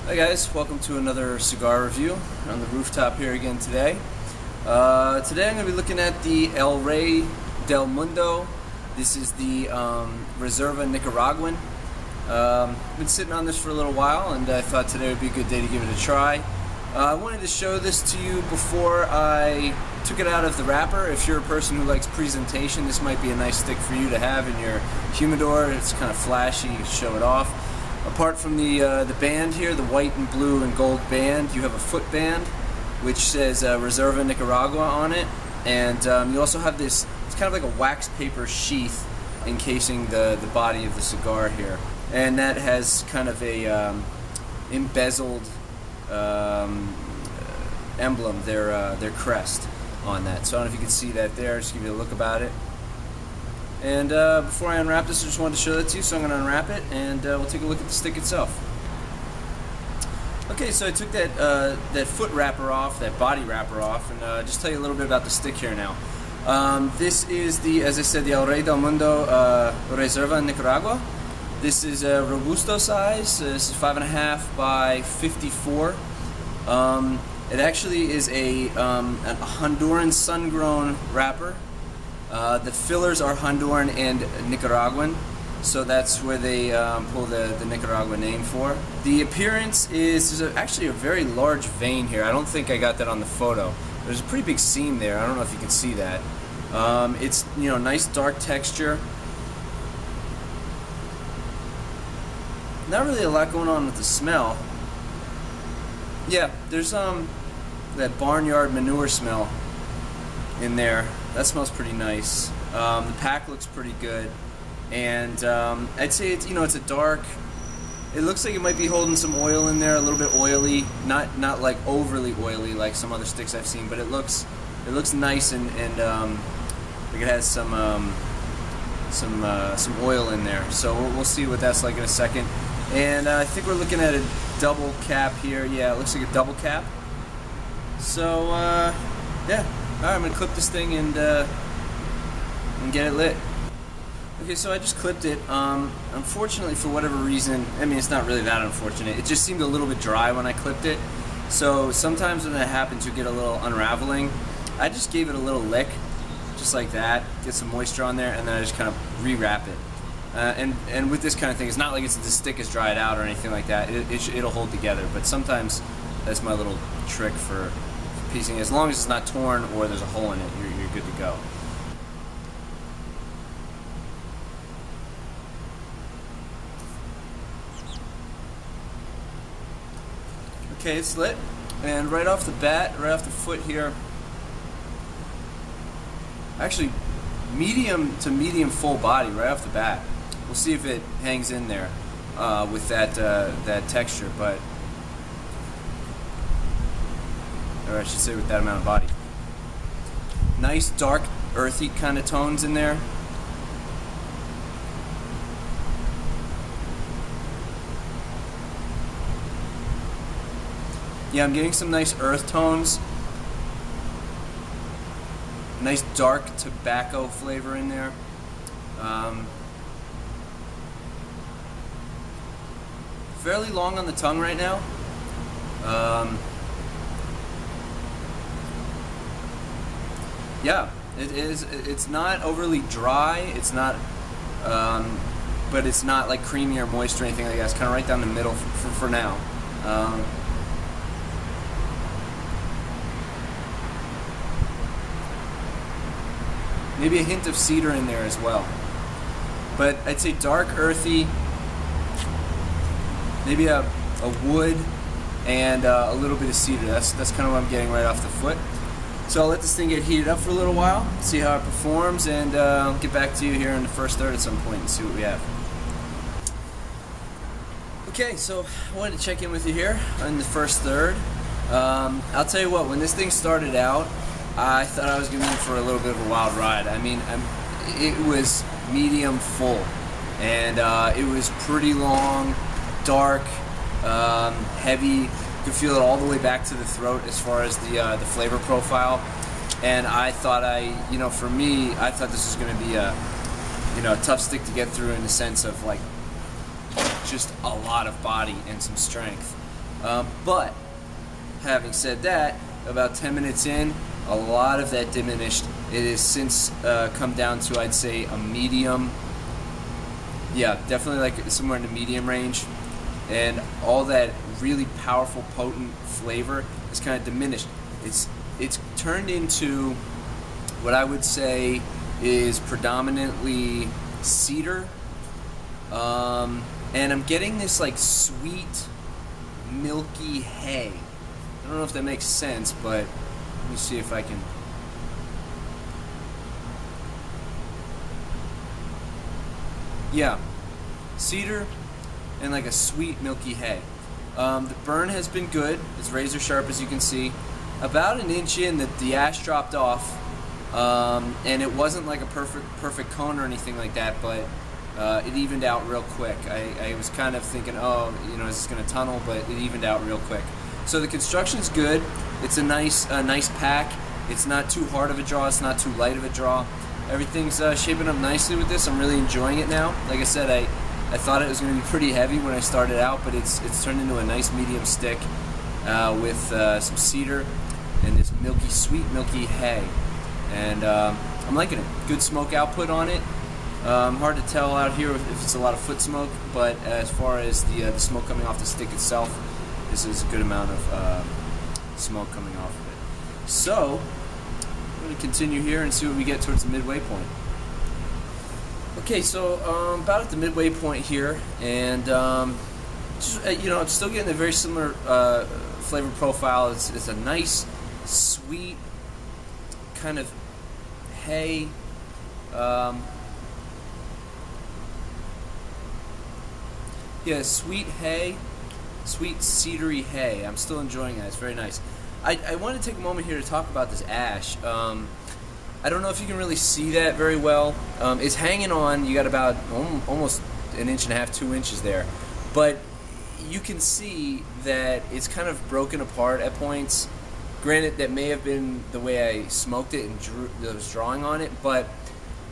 Hi guys, welcome to another cigar review on the rooftop here again today. Today I'm going to be looking at the Rey del Mundo. This is the Reserva Nicaraguan. Been sitting on this for a little while and I thought today would be a good day to give it a try. I wanted to show this to you before I took it out of the wrapper. If you're a person who likes presentation, this might be a nice stick for you to have in your humidor. It's kind of flashy, you can show it off. Apart from the band here, the white and blue and gold band, you have a foot band which says Reserva Nicaragua on it, and you also have this, it's kind of like a wax paper sheath encasing the body of the cigar here, and that has kind of a embezzled emblem, their crest on that. So I don't know if you can see that there, just give you a look about it. And before I unwrap this, I just wanted to show that to you, so I'm going to unwrap it and we'll take a look at the stick itself. Okay, so I took that foot wrapper off, that body wrapper off, and just tell you a little bit about the stick here now. This is the, as I said, the Rey del Mundo Reserva Nicaragua. This is a Robusto size. This is 5.5 by 54. It actually is a Honduran sun-grown wrapper. The fillers are Honduran and Nicaraguan, so that's where they pull the Nicaragua name for. The appearance is actually a very large vein here. I don't think I got that on the photo. There's a pretty big seam there. I don't know if you can see that. It's, you know, nice dark texture. Not really a lot going on with the smell. Yeah, there's that barnyard manure smell in there. That smells pretty nice. The pack looks pretty good, and I'd say it's, you know, it's a dark. It looks like it might be holding some oil in there, a little bit oily, not like overly oily like some other sticks I've seen, but it looks nice and like it has some oil in there. So we'll see what that's like in a second. And I think we're looking at a double cap here. Yeah, it looks like a double cap. So yeah. Alright, I'm going to clip this thing and get it lit. Okay, so I just clipped it. Unfortunately, for whatever reason, I mean, it's not really that unfortunate. It just seemed a little bit dry when I clipped it. So sometimes when that happens, you get a little unraveling. I just gave it a little lick, just like that, get some moisture on there, and then I just kind of rewrap it. And with this kind of thing, it's not like the stick is dried out or anything like that. It'll hold together, but sometimes that's my little trick for piecing it. As long as it's not torn or there's a hole in it, you're good to go. Okay, it's lit, and right off the bat, right off the foot here, actually medium to medium full body right off the bat. We'll see if it hangs in there with that texture, but, or I should say with that amount of body. Nice dark earthy kind of tones in there. Yeah, I'm getting some nice earth tones. Nice dark tobacco flavor in there. Fairly long on the tongue right now. Yeah, it is. It's not overly dry. It's not, but it's not like creamy or moist or anything like that. It's kind of right down the middle for now. Maybe a hint of cedar in there as well. But I'd say dark, earthy, maybe a wood, and a little bit of cedar. That's kind of what I'm getting right off the foot. So I'll let this thing get heated up for a little while, see how it performs, and I'll get back to you here in the first third at some point and see what we have. Okay, so I wanted to check in with you here in the first third. I'll tell you what, when this thing started out, I thought I was going to be in for a little bit of a wild ride. I mean, it was medium full, and it was pretty long, dark, heavy. You could feel it all the way back to the throat as far as the flavor profile. And I thought for me, I thought this was going to be a tough stick to get through in the sense of like just a lot of body and some strength. But having said that, about 10 minutes in, a lot of that diminished. It has since come down to, I'd say, a medium. Yeah, definitely like somewhere in the medium range. And all that really powerful, potent flavor is kind of diminished. It's turned into what I would say is predominantly cedar. And I'm getting this like sweet, milky hay. I don't know if that makes sense, but let me see if I can. Yeah, cedar and like a sweet, milky hay. The burn has been good. It's razor sharp, as you can see. About an inch in, the ash dropped off, and it wasn't like a perfect cone or anything like that, but it evened out real quick. I was kind of thinking, oh, you know, is this going to tunnel? But it evened out real quick. So the construction's good. It's a nice pack. It's not too hard of a draw. It's not too light of a draw. Everything's shaping up nicely with this. I'm really enjoying it now. Like I said, I thought it was going to be pretty heavy when I started out, but it's turned into a nice medium stick with some cedar and this milky, sweet, milky hay. And I'm liking it. Good smoke output on it. Hard to tell out here if it's a lot of foot smoke, but as far as the smoke coming off the stick itself, this is a good amount of smoke coming off of it. So I'm going to continue here and see what we get towards the midway point. Okay, so about at the midway point here, and just, you know, I'm still getting a very similar flavor profile. It's a nice, sweet kind of hay. Yeah, sweet hay, sweet cedary hay. I'm still enjoying that. It's very nice. I want to take a moment here to talk about this ash. I don't know if you can really see that very well. It's hanging on. You got about almost an inch and a half, 2 inches there. But you can see that it's kind of broken apart at points. Granted, that may have been the way I smoked it and was drawing on it, but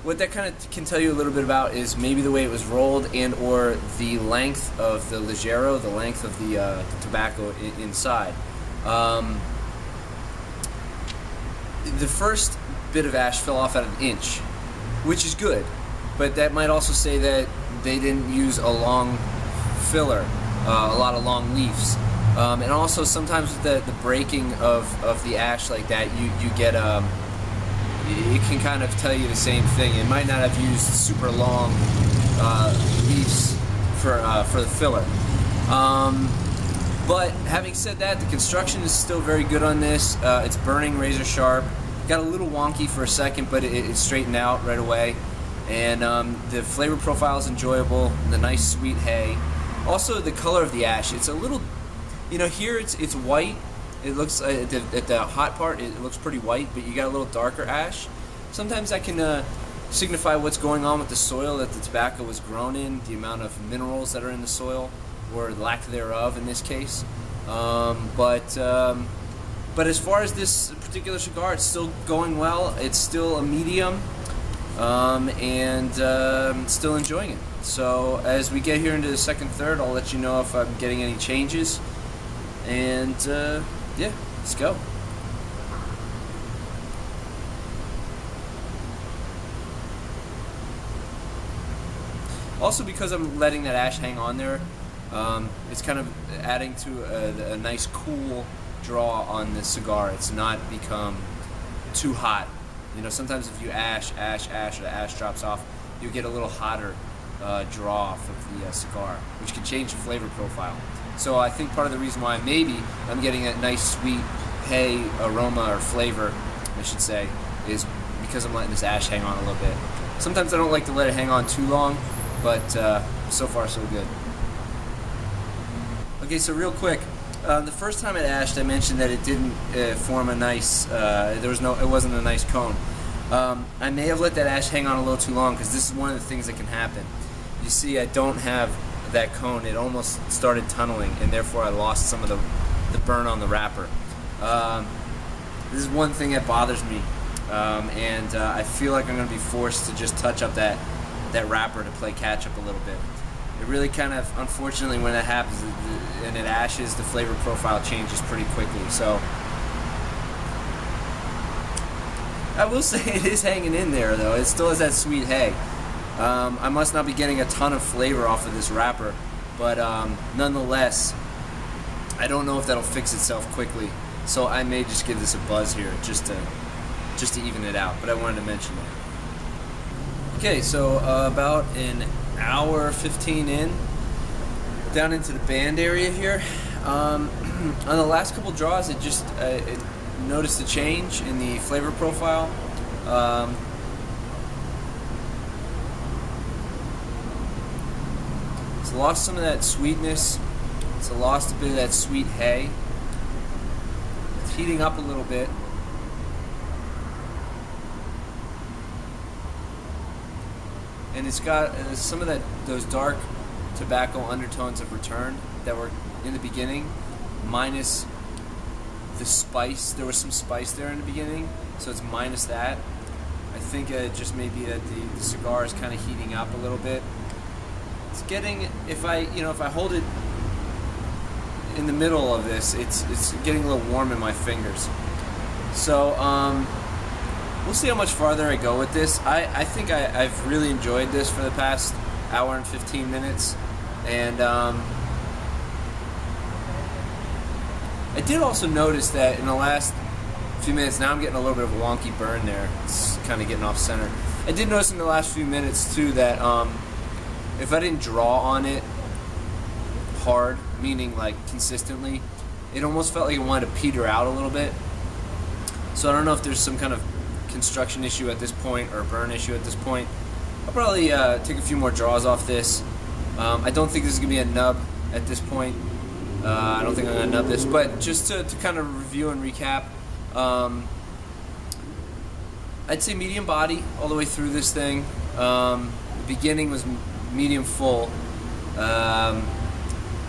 what that kind of can tell you a little bit about is maybe the way it was rolled and or the length of the ligero, the length of the tobacco inside. The first bit of ash fell off at an inch, which is good, but that might also say that they didn't use a long filler, a lot of long leaves. And also sometimes with the breaking of the ash like that, you get it can kind of tell you the same thing. It might not have used super long leaves for the filler. But having said that, the construction is still very good on this. It's burning razor sharp. Got a little wonky for a second, but it straightened out right away. And the flavor profile is enjoyable. The nice sweet hay. Also, the color of the ash. It's a little, you know, here it's white. It looks at the hot part, it looks pretty white, but you got a little darker ash. Sometimes that can signify what's going on with the soil that the tobacco was grown in, the amount of minerals that are in the soil, or lack thereof in this case. But as far as this particular cigar, it's still going well. It's still a medium, and still enjoying it. So as we get here into the second third, I'll let you know if I'm getting any changes. And yeah, let's go. Also, because I'm letting that ash hang on there, it's kind of adding to a nice cool draw on the cigar. It's not become too hot. You know, sometimes if you ash, or the ash drops off, you get a little hotter draw off of the cigar, which can change the flavor profile. So I think part of the reason why maybe I'm getting that nice sweet hay aroma or flavor, I should say, is because I'm letting this ash hang on a little bit. Sometimes I don't like to let it hang on too long, but so far so good. Okay, so real quick, the first time it ashed, I mentioned that it didn't form a nice. It wasn't a nice cone. I may have let that ash hang on a little too long because this is one of the things that can happen. You see, I don't have that cone. It almost started tunneling, and therefore I lost some of the burn on the wrapper. This is one thing that bothers me, and I feel like I'm going to be forced to just touch up that wrapper to play catch up a little bit. it really kind of, unfortunately, when it happens and it ashes, the flavor profile changes pretty quickly. So I will say it is hanging in there, though. It still has that sweet hay. I must not be getting a ton of flavor off of this wrapper, but nonetheless, I don't know if that'll fix itself quickly. So I may just give this a buzz here, just to even it out. But I wanted to mention that. Okay, so about an hour 15 in, down into the band area here. On the last couple draws, it noticed a change in the flavor profile. It's lost some of that sweetness. It's lost a bit of that sweet hay. It's heating up a little bit. And it's got some of those dark tobacco undertones have returned that were in the beginning, minus the spice. There was some spice there in the beginning, so it's minus that. I think it just may be that the cigar is kind of heating up a little bit. It's getting, if I hold it in the middle of this, it's getting a little warm in my fingers. So we'll see how much farther I go with this. I think I've really enjoyed this for the past hour and 15 minutes, and I did also notice that in the last few minutes, now I'm getting a little bit of a wonky burn there. It's kind of getting off center. I did notice in the last few minutes too that if I didn't draw on it hard, meaning like consistently, it almost felt like it wanted to peter out a little bit. So I don't know if there's some kind of construction issue at this point or burn issue at this point. I'll probably take a few more draws off this. I don't think this is going to be a nub at this point. I don't think I'm going to nub this, but just to kind of review and recap, I'd say medium body all the way through this thing. The beginning was medium full.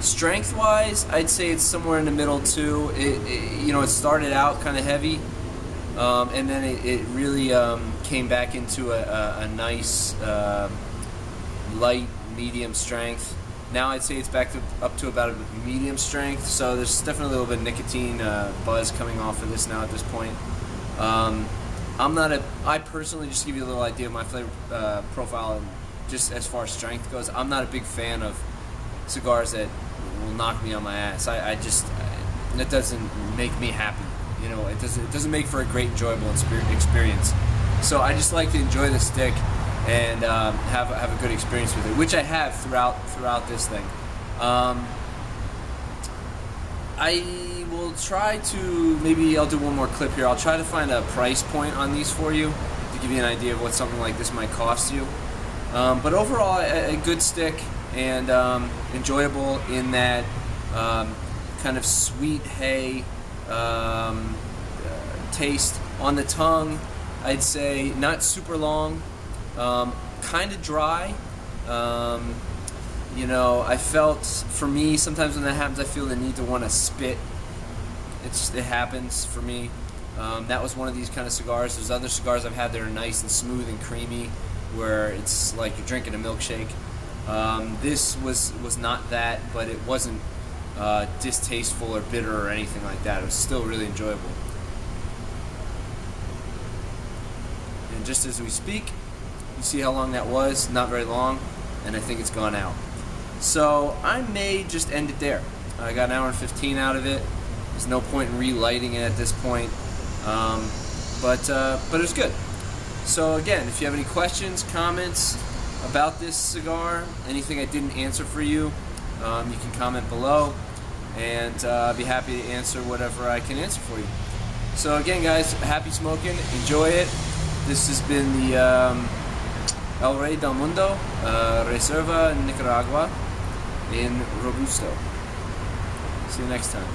Strength-wise, I'd say it's somewhere in the middle too. It started out kind of heavy, and then it really came back into a nice light medium strength. Now I'd say it's back up to about a medium strength, so there's definitely a little bit of nicotine buzz coming off of this now at this point. I personally, just to give you a little idea of my flavor profile, and just as far as strength goes, I'm not a big fan of cigars that will knock me on my ass. That doesn't make me happy. It doesn't make for a great, enjoyable experience. So I just like to enjoy the stick and have a good experience with it, which I have throughout this thing. I will try to, maybe I'll do one more clip here. I'll try to find a price point on these for you to give you an idea of what something like this might cost you. But overall, a good stick and enjoyable in that kind of sweet hay taste on the tongue. I'd say not super long, kind of dry. I felt, for me, sometimes when that happens, I feel the need to want to spit. It happens for me. That was one of these kind of cigars. There's other cigars I've had that are nice and smooth and creamy, where it's like you're drinking a milkshake. This was not that, but it wasn't distasteful or bitter or anything like that. It was still really enjoyable. And just as we speak, you see how long that was? Not very long, and I think it's gone out. So I may just end it there. I got an hour and 15 out of it. There's no point in relighting it at this point, but it was good. So again, if you have any questions, comments about this cigar, anything I didn't answer for you, you can comment below, and I'll be happy to answer whatever I can answer for you. So again, guys, happy smoking. Enjoy it. This has been the Rey del Mundo, Reserva Nicaragua in Robusto. See you next time.